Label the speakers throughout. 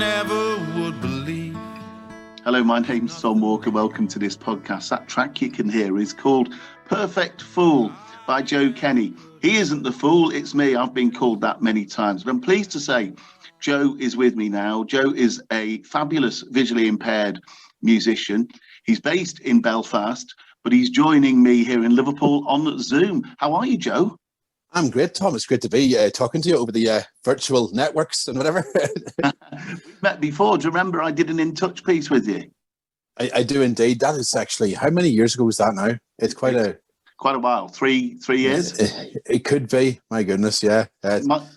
Speaker 1: never would believe.
Speaker 2: Hello, my name's Tom Walker. Welcome to this podcast. That track you can hear is called Perfect Fool by Joe Kenny. He isn't the fool, it's me. I've been called that many times, but I'm pleased to say Joe is with me now. Joe is a fabulous visually impaired musician. He's based in Belfast, but he's joining me here in Liverpool on Zoom. How are you, Joe?
Speaker 3: I'm great, Tom. It's great to be talking to you over the virtual networks and whatever.
Speaker 2: We've met before. Do you remember I did an In Touch piece with you?
Speaker 3: I do indeed. That is actually, how many years ago was that now? It's quite a while. 3 years? It could be. My goodness, yeah.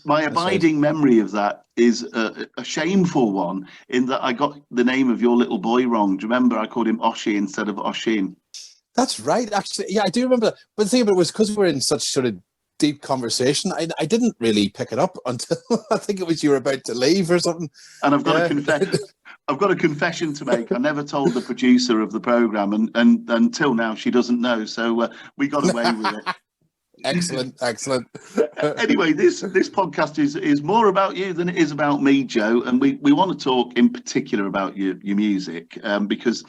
Speaker 2: My abiding memory of that is a shameful one, in that I got the name of your little boy wrong. Do you remember I called him Oshi instead of Oshin?
Speaker 3: That's right, actually. Yeah, I do remember that. But the thing about it was because we were in such sort of deep conversation, I didn't really pick it up until I think it was you were about to leave or something.
Speaker 2: And I've got a confession to make. I never told the producer of the program, and until now she doesn't know. So we got away with it.
Speaker 3: Excellent.
Speaker 2: Anyway, this podcast is more about you than it is about me, Joe, and we want to talk in particular about your music, because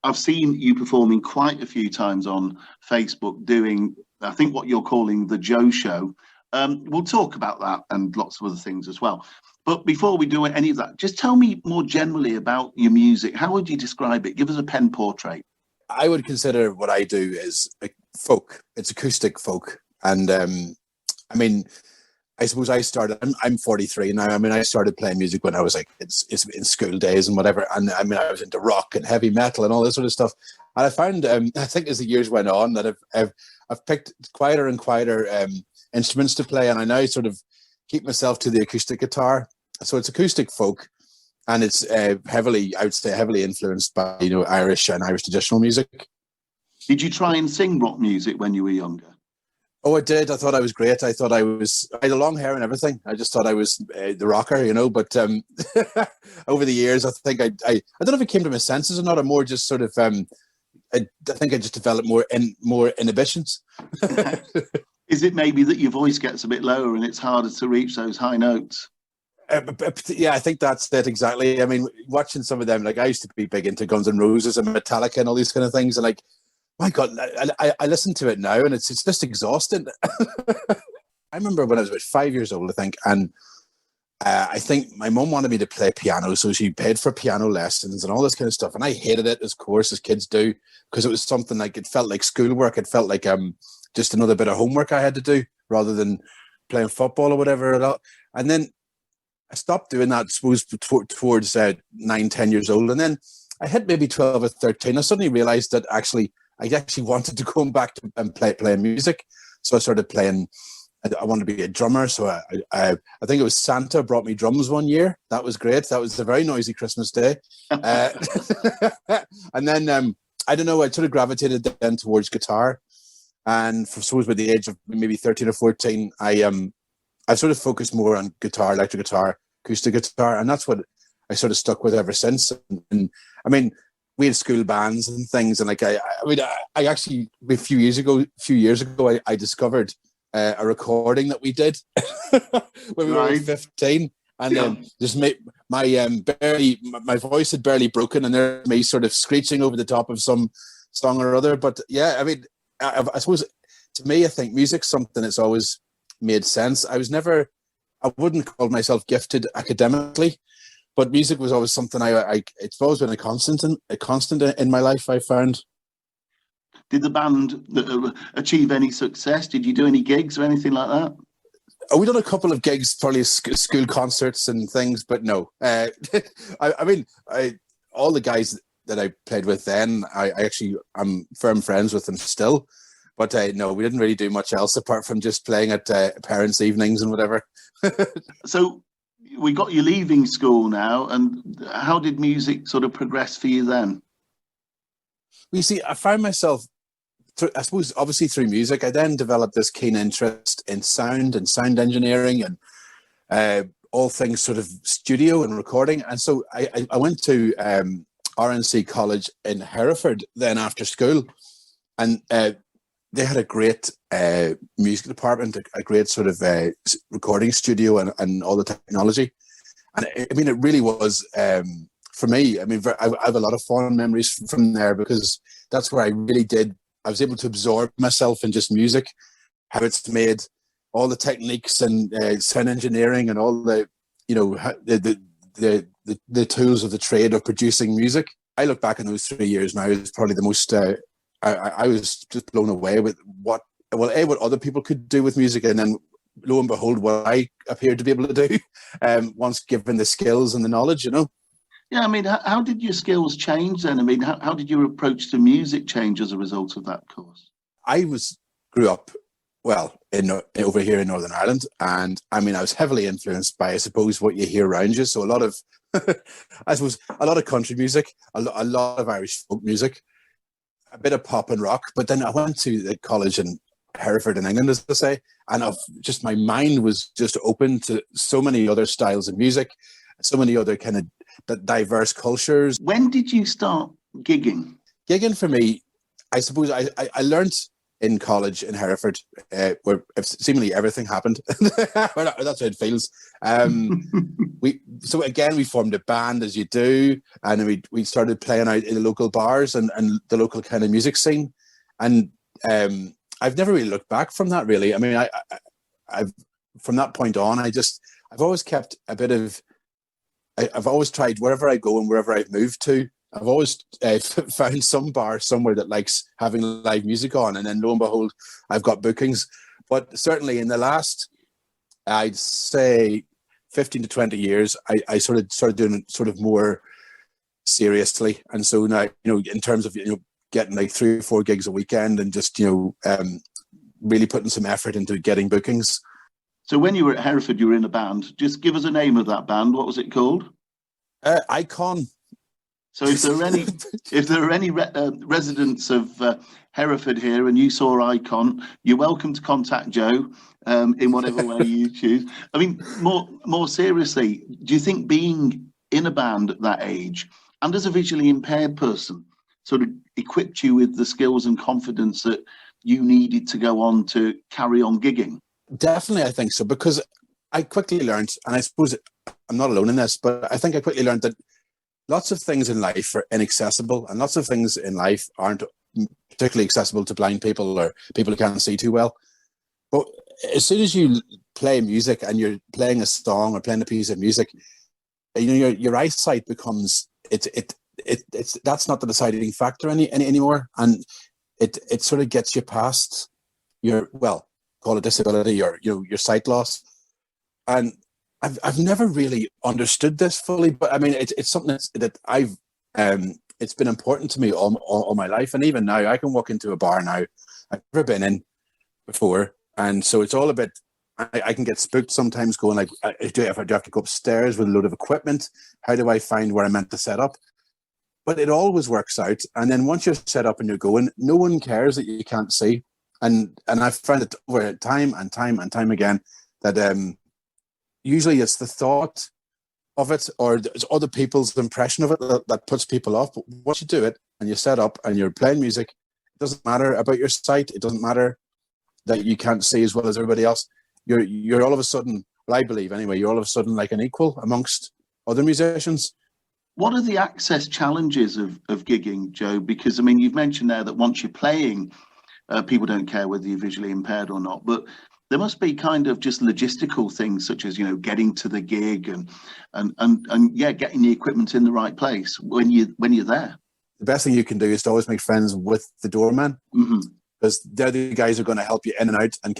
Speaker 2: I've seen you performing quite a few times on Facebook doing, I think, what you're calling the Joe Show. We'll talk about that and lots of other things as well. But before we do any of that, just tell me more generally about your music. How would you describe it? Give us a pen portrait.
Speaker 3: I would consider what I do as folk. It's acoustic folk. And I mean, I suppose I started, I'm 43 now. I mean, I started playing music when I was like, it's in school days and whatever. And I mean, I was into rock and heavy metal and all this sort of stuff. And I found, I think as the years went on, that I've picked quieter and quieter instruments to play. And I now sort of keep myself to the acoustic guitar. So it's acoustic folk. And it's heavily influenced by, Irish and Irish traditional music.
Speaker 2: Did you try and sing rock music when you were younger?
Speaker 3: Oh, I did. I thought I was great. I had a long hair and everything. I just thought I was the rocker, but over the years, I think I don't know if it came to my senses or not. I'm more just sort of, I think I just developed more inhibitions.
Speaker 2: Is it maybe that your voice gets a bit lower and it's harder to reach those high notes?
Speaker 3: Yeah, I think that's it exactly. I mean, watching some of them, like I used to be big into Guns N' Roses and Metallica and all these kind of things, and like, my God, I listen to it now and it's just exhausting. I remember when I was about 5 years old, I think, and I think my mum wanted me to play piano, so she paid for piano lessons and all this kind of stuff, and I hated it, of course, as kids do, because it was something like, it felt like schoolwork. It felt like just another bit of homework I had to do rather than playing football or whatever. And then I stopped doing that, I suppose, towards 9, 10 years old, and then I hit maybe 12 or 13. I suddenly realised that I actually wanted to go back to and play music. So I started playing. I wanted to be a drummer. So I think it was Santa brought me drums one year. That was great. That was a very noisy Christmas day. And then, I don't know, I sort of gravitated then towards guitar. And for suppose by the age of maybe 13 or 14, I sort of focused more on guitar, electric guitar, acoustic guitar. And that's what I sort of stuck with ever since. And I mean, we had school bands and things, and like I actually a few years ago I discovered a recording that we did when we were 15, and then just my voice had barely broken, and there's me sort of screeching over the top of some song or other. But yeah, I mean, I suppose to me, I think music's something that's always made sense. I wouldn't call myself gifted academically, but music was always something it's always been a constant in my life, I found.
Speaker 2: Did the band achieve any success? Did you do any gigs or anything like that?
Speaker 3: We done a couple of gigs, probably school concerts and things, but no. I mean, all the guys that I played with then, I'm firm friends with them still. But no, we didn't really do much else apart from just playing at parents' evenings and whatever.
Speaker 2: So we got you leaving school now, and how did music sort of progress for you then?
Speaker 3: Well, you see, I found myself, I suppose, obviously through music. I then developed this keen interest in sound and sound engineering and all things sort of studio and recording. And so I went to RNC College in Hereford then after school, and they had a great music department, a great sort of recording studio and all the technology. And I mean, it really was, for me, I mean, I have a lot of fond memories from there, because that's where I really did, I was able to absorb myself in just music, how it's made, all the techniques and sound engineering and all the, you know, the tools of the trade of producing music. I look back in those 3 years now, it's probably the most, I was just blown away with what other people could do with music, and then lo and behold, what I appeared to be able to do once given the skills and the knowledge, you know.
Speaker 2: Yeah, I mean, how did your skills change then? I mean, how did your approach to music change as a result of that course?
Speaker 3: I grew up, well, over here in Northern Ireland, and I mean, I was heavily influenced by, I suppose, what you hear around you. So a lot of, I suppose, a lot of country music, a lot of Irish folk music, a bit of pop and rock. But then I went to the college in Hereford in England, as they say, and just my mind was just open to so many other styles of music, so many other kind of diverse cultures.
Speaker 2: When did you start gigging?
Speaker 3: Gigging for me, I suppose I learned in college in Hereford, where seemingly everything happened. That's how it feels. We formed a band, as you do, and then we started playing out in the local bars and the local kind of music scene. And I've never really looked back from that, really. I mean, I've from that point on, I've always kept a bit of. I've always tried, wherever I go and wherever I've moved to, I've always found some bar somewhere that likes having live music on, and then lo and behold, I've got bookings. But certainly in the last, I'd say, 15 to 20 years, I started doing it sort of more seriously. And so now, you know, in terms of, you know, getting like 3 or 4 gigs a weekend and just, you know, really putting some effort into getting bookings.
Speaker 2: So when you were at Hereford, you were in a band. Just give us a name of that band. What was it called?
Speaker 3: Icon.
Speaker 2: So if there are any residents of Hereford here and you saw Icon, you're welcome to contact Joe in whatever way you choose. I mean, more seriously, do you think being in a band at that age and as a visually impaired person sort of equipped you with the skills and confidence that you needed to go on to carry on gigging?
Speaker 3: Definitely, I think so, because I quickly learned, and I suppose I'm not alone in this, but I think I quickly learned that lots of things in life are inaccessible, and lots of things in life aren't particularly accessible to blind people or people who can't see too well. But as soon as you play music and you're playing a song or playing a piece of music, you know, your eyesight becomes it's that's not the deciding factor anymore, and it sort of gets you past your, well, call it disability or, you know, your sight loss. And I've never really understood this fully, but I mean, it's something that I've it's been important to me all my life, and even now I can walk into a bar now I've never been in before, and so it's all a bit. I can get spooked sometimes, going like, do I have to go upstairs with a load of equipment? How do I find where I'm meant to set up? But it always works out, and then once you're set up and you're going, no one cares that you can't see, and I've found it over time and time again that usually it's the thought of it or it's other people's impression of it that puts people off. But once you do it and you set up and you're playing music, it doesn't matter about your sight. It doesn't matter that you can't see as well as everybody else. You're all of a sudden, well, I believe anyway, you're all of a sudden like an equal amongst other musicians.
Speaker 2: What are the access challenges of gigging, Joe? Because, I mean, you've mentioned there that once you're playing, people don't care whether you're visually impaired or not, but there must be kind of just logistical things such as, you know, getting to the gig and getting the equipment in the right place when you're there.
Speaker 3: The best thing you can do is to always make friends with the doorman, because they're the guys who are going to help you in and out and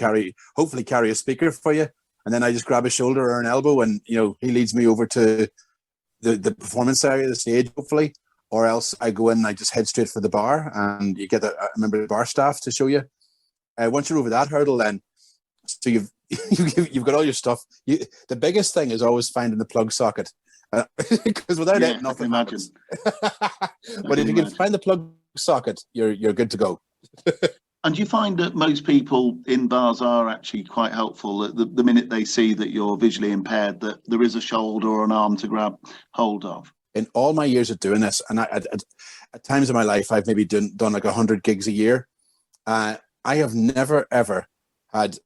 Speaker 3: hopefully carry a speaker for you. And then I just grab a shoulder or an elbow and, you know, he leads me over to the performance area, the stage, hopefully, or else I go in and I just head straight for the bar and you get a member of the bar staff to show you. Once you're over that hurdle, then so you've got all your stuff. The biggest thing is always finding the plug socket, because without it, nothing happens. But if you can find the plug socket, you're good to go.
Speaker 2: And you find that most people in bars are actually quite helpful. The minute they see that you're visually impaired, that there is a shoulder or an arm to grab hold of.
Speaker 3: In all my years of doing this, and at times in my life, I've maybe done like 100 gigs a year. I have never ever had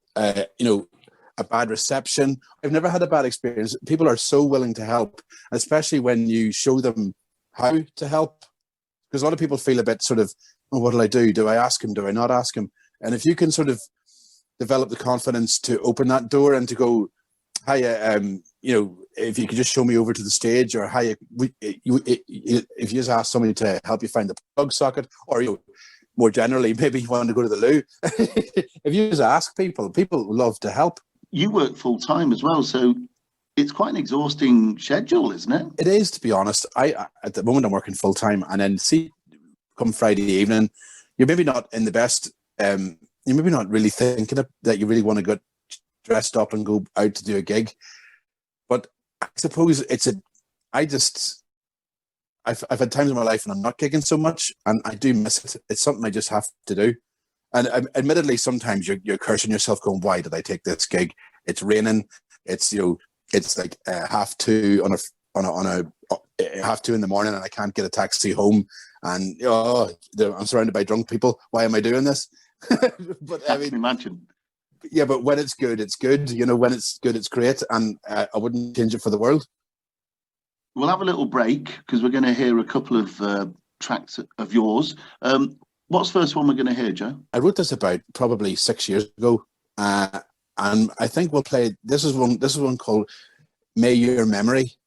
Speaker 3: a bad reception. I've never had a bad experience. People are so willing to help, especially when you show them how to help. Because a lot of people feel a bit sort of, oh, what do I do? Do I ask him? Do I not ask him? And if you can sort of develop the confidence to open that door and to go, hi, you know, if you could just show me over to the stage, or hi, if you just ask somebody to help you find the plug socket, or you know, more generally, maybe you want to go to the loo. If you just ask people love to help.
Speaker 2: You work full time as well, so it's quite an exhausting schedule, isn't it?
Speaker 3: It is, to be honest. I at the moment I'm working full time, and then see, come Friday evening, you're maybe not in the best. You're maybe not really thinking that you really want to get dressed up and go out to do a gig. But I suppose I've had times in my life when I'm not gigging so much, and I do miss it. It's something I just have to do. And admittedly, sometimes you're cursing yourself, going, "Why did I take this gig? It's raining. It's, you know, it's like 2:30 on a 2:30 in the morning, and I can't get a taxi home. And I'm surrounded by drunk people. Why am I doing this?" But I mean,
Speaker 2: imagine.
Speaker 3: Yeah, but when it's good, it's good. You know, when it's good, it's great, and I wouldn't change it for the world.
Speaker 2: We'll have a little break because we're going to hear a couple of tracks of yours. What's the first one we're going to hear, Joe?
Speaker 3: I wrote this about probably 6 years ago, and I think we'll play. This is one called "May Your Memory,"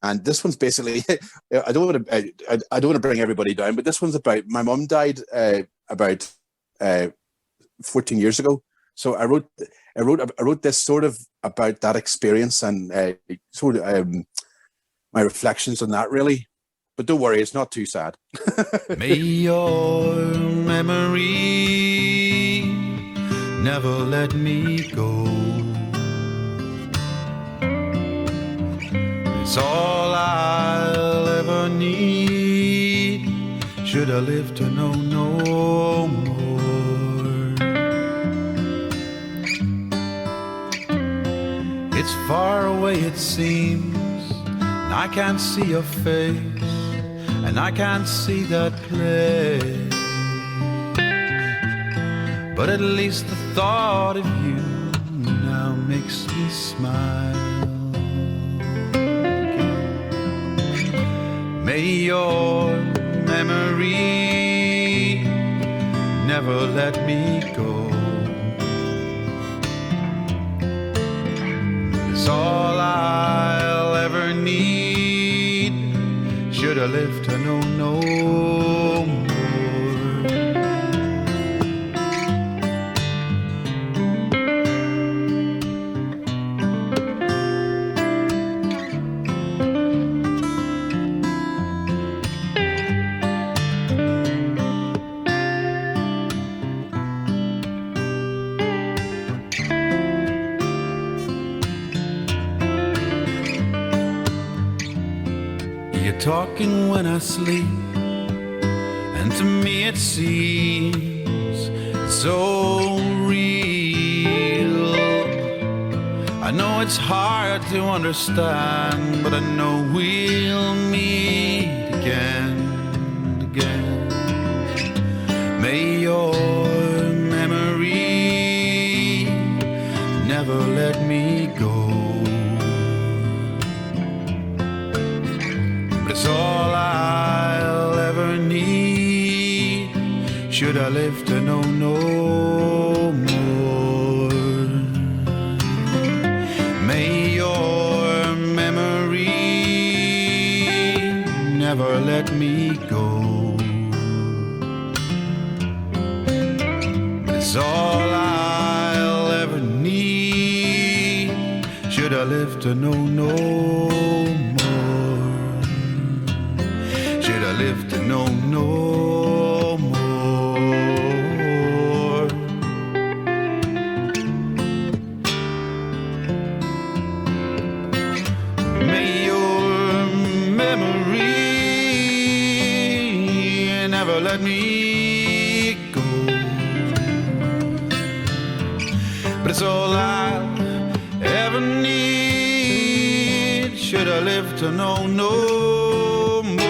Speaker 3: and this one's basically. I don't want to bring everybody down, but this one's about my mum died about 14 years ago. So I wrote this sort of about that experience and sort of my reflections on that, really. But don't worry, it's not too sad.
Speaker 1: May your memory never let me go. It's all I'll ever need, should I live to know no more. It's far away, it seems, and I can't see your face, and I can't see that place. But at least the thought of you now makes me smile. May your memory never let me go. It's all I'll ever need, should I live to know no more. You're talking when I sleep, and to me it seems so real. I know it's hard to understand, but I know we'll meet again and again. May your memory never let me go. It's all I'll ever need, should I live to know no more. May your memory never let me go. It's all I'll ever need, should I live to know no more. Live to know no more. May your memory never let me go. But it's all I'll ever need, should I live to know no more.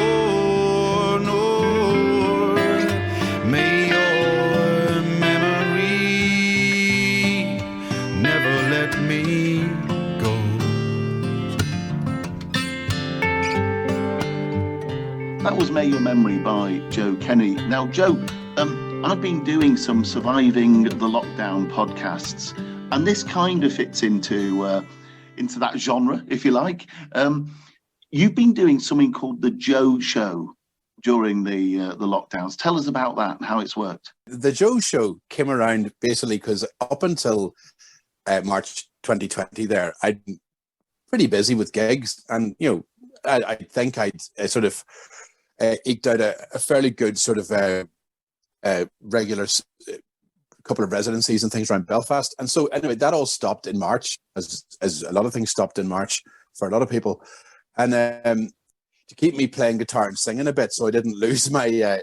Speaker 1: May your memory never let me
Speaker 2: That was May Your Memory by Joe Kenny. Now, Joe, I've been doing some Surviving the Lockdown podcasts, and this kind of fits into that genre, if you like. You've been doing something called the Joe Show during the lockdowns. Tell us about that and how it's worked.
Speaker 3: The Joe Show came around basically because up until March 2020 there, I'd been pretty busy with gigs, and, you know, I think I'd sort of eked out a fairly good sort of regular couple of residencies and things around Belfast. And so anyway, that all stopped in March, as a lot of things stopped in March for a lot of people. And to keep me playing guitar and singing a bit, so I didn't lose my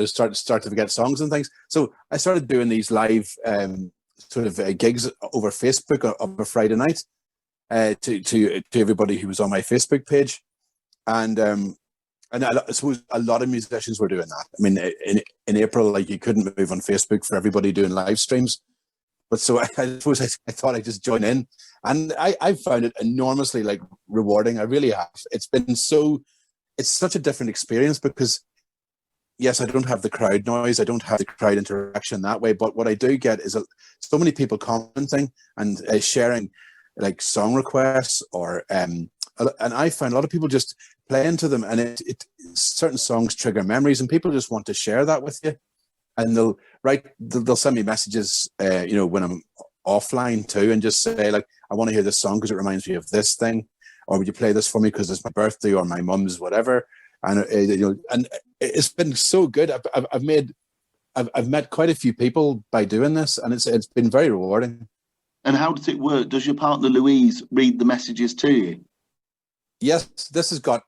Speaker 3: start to forget songs and things. So I started doing these live sort of gigs over Facebook on a Friday night to everybody who was on my Facebook page, and I suppose a lot of musicians were doing that. I mean, in April, like, you couldn't move on Facebook for everybody doing live streams. But so I suppose I thought I'd just join in, and I found it enormously, like, rewarding. I really have. It's such a different experience because, yes, I don't have the crowd noise, I don't have the crowd interaction that way. But what I do get is so many people commenting and sharing, like, song requests, or and I find a lot of people just play into them, and certain songs trigger memories, and people just want to share that with you. And they'll send me messages, you know, when I'm offline too, and just say, like, I want to hear this song because it reminds me of this thing, or would you play this for me because it's my birthday or my mum's whatever. And you know, and it's been so good. I've met quite a few people by doing this, and it's been very rewarding.
Speaker 2: And how does it work? Does your partner Louise read the messages to you?
Speaker 3: Yes, this has got,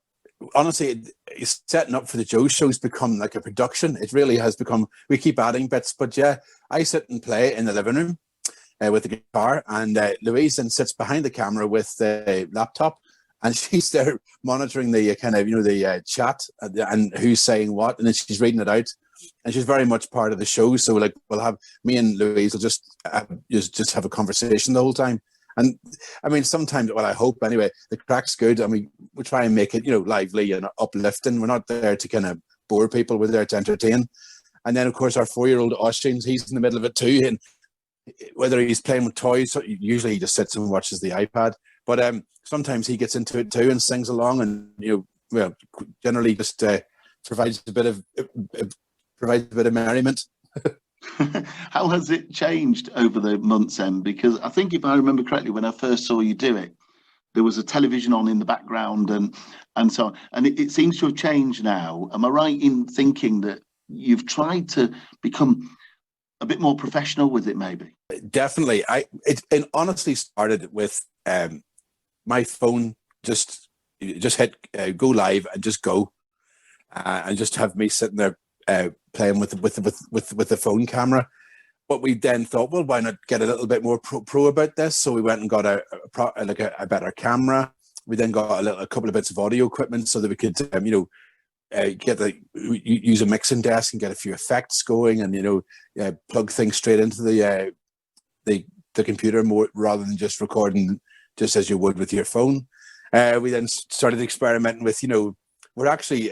Speaker 3: honestly, it's setting up for the Joe Show's become like a production. It really has become, we keep adding bits, but yeah, I sit and play in the living room with the guitar, and Louise then sits behind the camera with the laptop, and she's there monitoring the kind of, you know, the chat and who's saying what, and then she's reading it out, and she's very much part of the show. So, like, we'll have, me and Louise will just have a conversation the whole time. And I mean, sometimes, well, I hope anyway, the crack's good. I mean, we try and make it, you know, lively and uplifting. We're not there to kind of bore people. We're there to entertain. And then, of course, our 4-year-old Oisin, he's in the middle of it too. And whether he's playing with toys, usually he just sits and watches the iPad. But sometimes he gets into it too and sings along, and, you know, well, generally just provides a bit of merriment.
Speaker 2: How has it changed over the months, Em? Because I think, if I remember correctly, when I first saw you do it, there was a television on in the background and so on. And it seems to have changed now. Am I right in thinking that you've tried to become a bit more professional with it, maybe?
Speaker 3: Definitely. It honestly started with my phone just hit go live and just go, and just have me sitting there playing with the phone camera. But we then thought, well, why not get a little bit more pro about this? So we went and got a better camera. We then got a couple of bits of audio equipment so that we could, you know, use a mixing desk and get a few effects going, and, you know, plug things straight into the computer more rather than just recording just as you would with your phone. We then started experimenting with, you know, we're actually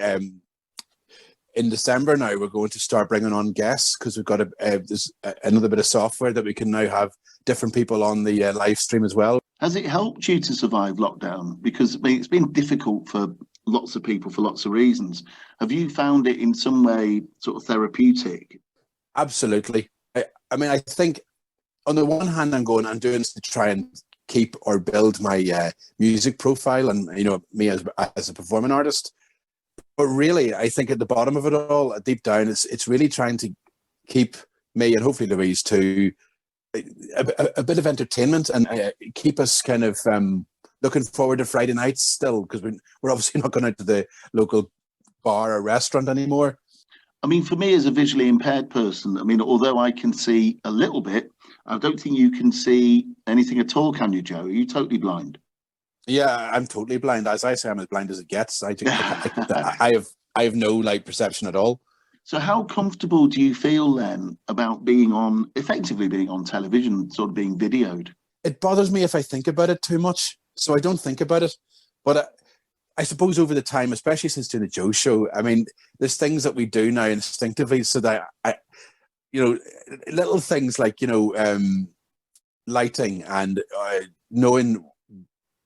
Speaker 3: in December now, we're going to start bringing on guests, because we've got there's another bit of software that we can now have different people on the live stream as well.
Speaker 2: Has it helped you to survive lockdown? Because, I mean, it's been difficult for lots of people for lots of reasons. Have you found it in some way sort of therapeutic?
Speaker 3: Absolutely. I mean, I think on the one hand, I'm doing this to try and keep or build my music profile and, you know, me as a performing artist. But really, I think at the bottom of it all, deep down, it's really trying to keep me, and hopefully Louise too, a bit of entertainment, and keep us kind of looking forward to Friday nights still, because we're obviously not going out to the local bar or restaurant anymore.
Speaker 2: I mean, for me as a visually impaired person, I mean, although I can see a little bit, I don't think you can see anything at all, can you, Joe? Are you totally blind?
Speaker 3: Yeah, I'm totally blind. As I say, I'm as blind as it gets. I have no light perception at all.
Speaker 2: So how comfortable do you feel then about effectively being on television, sort of being videoed?
Speaker 3: It bothers me if I think about it too much, so I don't think about it. But I suppose over the time, especially since doing the Joe show, I mean, there's things that we do now instinctively, so that little things like, lighting and knowing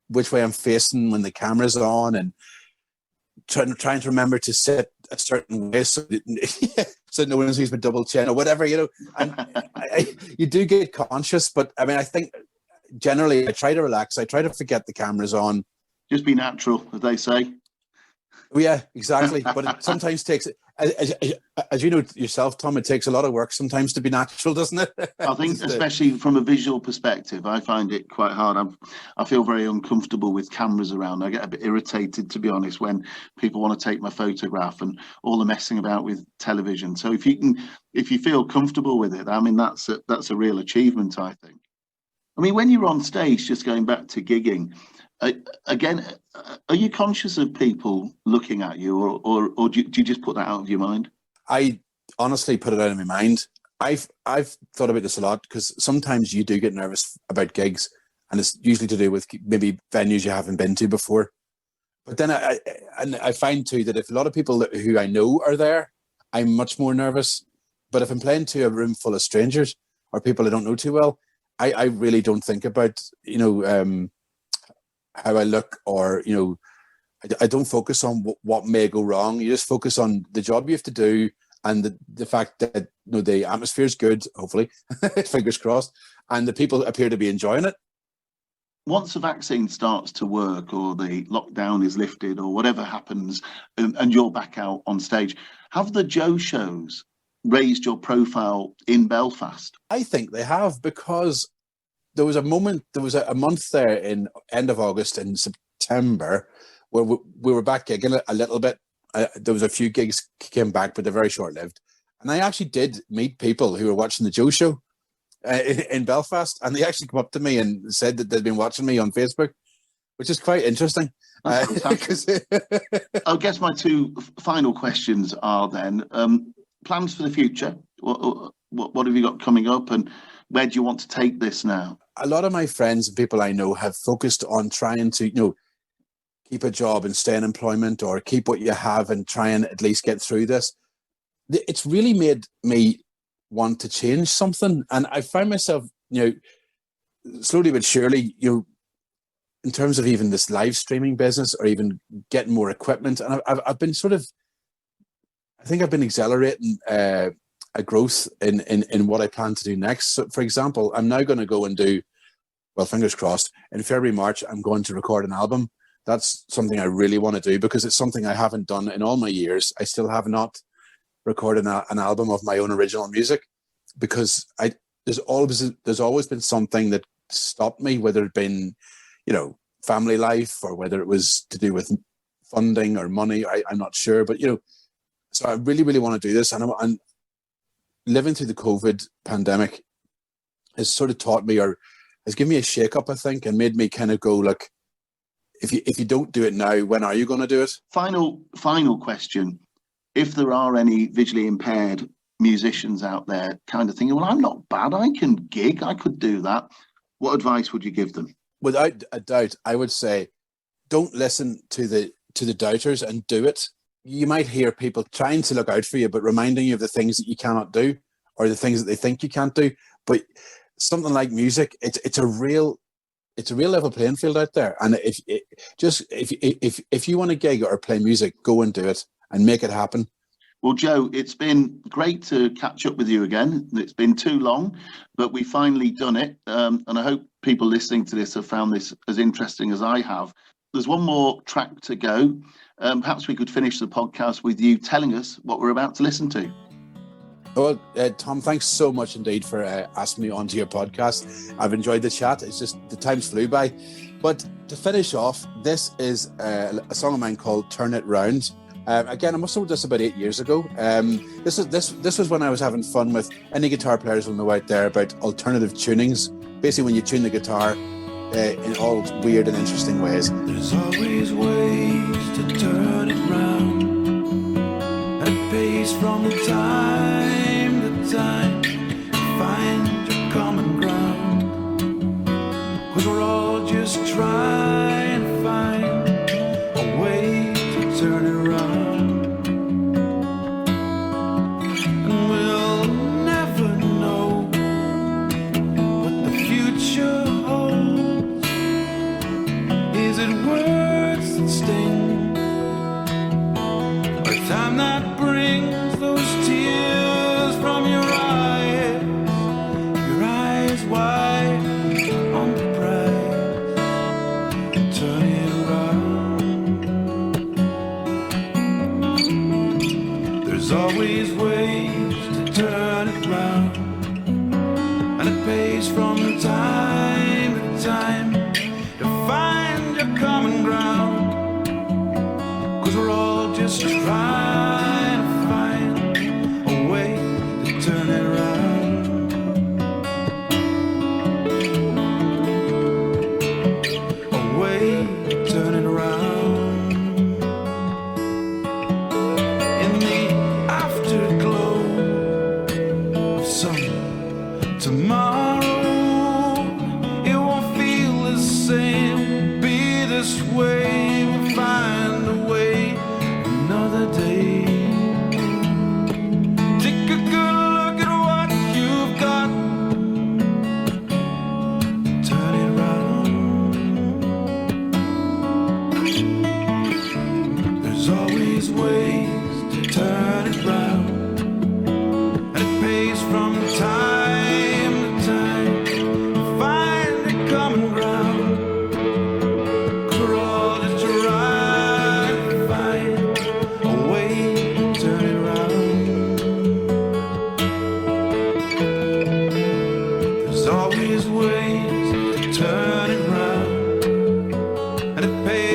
Speaker 3: which way I'm facing when the camera's on, and trying to remember to sit a certain way so no one sees my double chin or whatever, And you do get conscious, but I mean, I think generally I try to relax. I try to forget the camera's on.
Speaker 2: Just be natural, as they say.
Speaker 3: Yeah, exactly. But it sometimes takes, as you know yourself, Tom, it takes a lot of work sometimes to be natural, doesn't it?
Speaker 2: I think, especially from a visual perspective, I find it quite hard. I feel very uncomfortable with cameras around. I get a bit irritated, to be honest, when people want to take my photograph and all the messing about with television. So if you feel comfortable with it, I mean, that's a real achievement, I think. I mean, when you're on stage, just going back to gigging, again, are you conscious of people looking at you, or do you just put that out of your mind?
Speaker 3: I honestly put it out of my mind. I've thought about this a lot, because sometimes you do get nervous about gigs, and it's usually to do with maybe venues you haven't been to before. But then I find too that if a lot of people who I know are there, I'm much more nervous. But if I'm playing to a room full of strangers or people I don't know too well, I really don't think about how I look, or I don't focus on what may go wrong. You just focus on the job you have to do, and the fact that the atmosphere is good, hopefully, fingers crossed, and the people appear to be enjoying it.
Speaker 2: Once the vaccine starts to work, or the lockdown is lifted, or whatever happens, and you're back out on stage, have the Joe shows raised your profile in Belfast?
Speaker 3: I think they have, because there was a month there in end of August and September where we were back gigging a little bit. There was a few gigs came back, but they're very short-lived. And I actually did meet people who were watching the Joe show in Belfast, and they actually come up to me and said that they'd been watching me on Facebook, which is quite interesting.
Speaker 2: I guess my two final questions are then, plans for the future. What have you got coming up, and where do you want to take this now?
Speaker 3: A lot of my friends and people I know have focused on trying to, keep a job and stay in employment, or keep what you have and try and at least get through this. It's really made me want to change something. And I find myself, slowly but surely, in terms of even this live streaming business, or even getting more equipment. And I've been I think I've been accelerating a growth in what I plan to do next. So, for example, I'm now going to go and do, well, fingers crossed, in February, March, I'm going to record an album. That's something I really want to do, because it's something I haven't done in all my years. I still have not recorded an album of my own original music, because there's always been something that stopped me, whether it been, family life, or whether it was to do with funding or money. I'm not sure, but so I really, really want to do this. And living through the COVID pandemic has sort of taught me, or has given me a shake up, I think, and made me kind of go, look, if you don't do it now, when are you going to do it?
Speaker 2: Final question. If there are any visually impaired musicians out there kind of thinking, well, I'm not bad, I can gig, I could do that, what advice would you give them?
Speaker 3: Without a doubt, I would say, don't listen to the doubters, and do it. You might hear people trying to look out for you, but reminding you of the things that you cannot do, or the things that they think you can't do. But something like music, it's a real level playing field out there. And if you want to gig or play music, go and do it and make it happen.
Speaker 2: Well, Joe, it's been great to catch up with you again. It's been too long, but we finally done it. And I hope people listening to this have found this as interesting as I have. There's one more track to go. Perhaps we could finish the podcast with you telling us what we're about to listen to.
Speaker 3: Well, Tom, thanks so much indeed for asking me onto your podcast. I've enjoyed the chat. It's just the times flew by. But to finish off, this is a song of mine called Turn It Round. Again, I must have wrote this about 8 years ago. This was when I was having fun with, any guitar players will know out there about alternative tunings. Basically, when you tune the guitar in all weird and interesting ways.
Speaker 1: There's always ways to turn it round, at a pace from time to time. Find your common ground, 'cause we're all just trying to find a way it words that sting? Or time that brings those tears from your eyes wide on the prize, and turn it around. There's always ways to turn it round, and it pays from time to time to find your common ground, 'cause we're all just trying to find a way to turn it around. A way to turn it around. In the afterglow of some tomorrow, it won't feel the same, be this way. We'll find a way another day. Take a good look at what you've got, turn it around. There's always ways to turn it round, and it pays from time to time to find a common ground. 'Cause we're all just trying to find a way to turn it around. There's always ways to turn it round, and it pays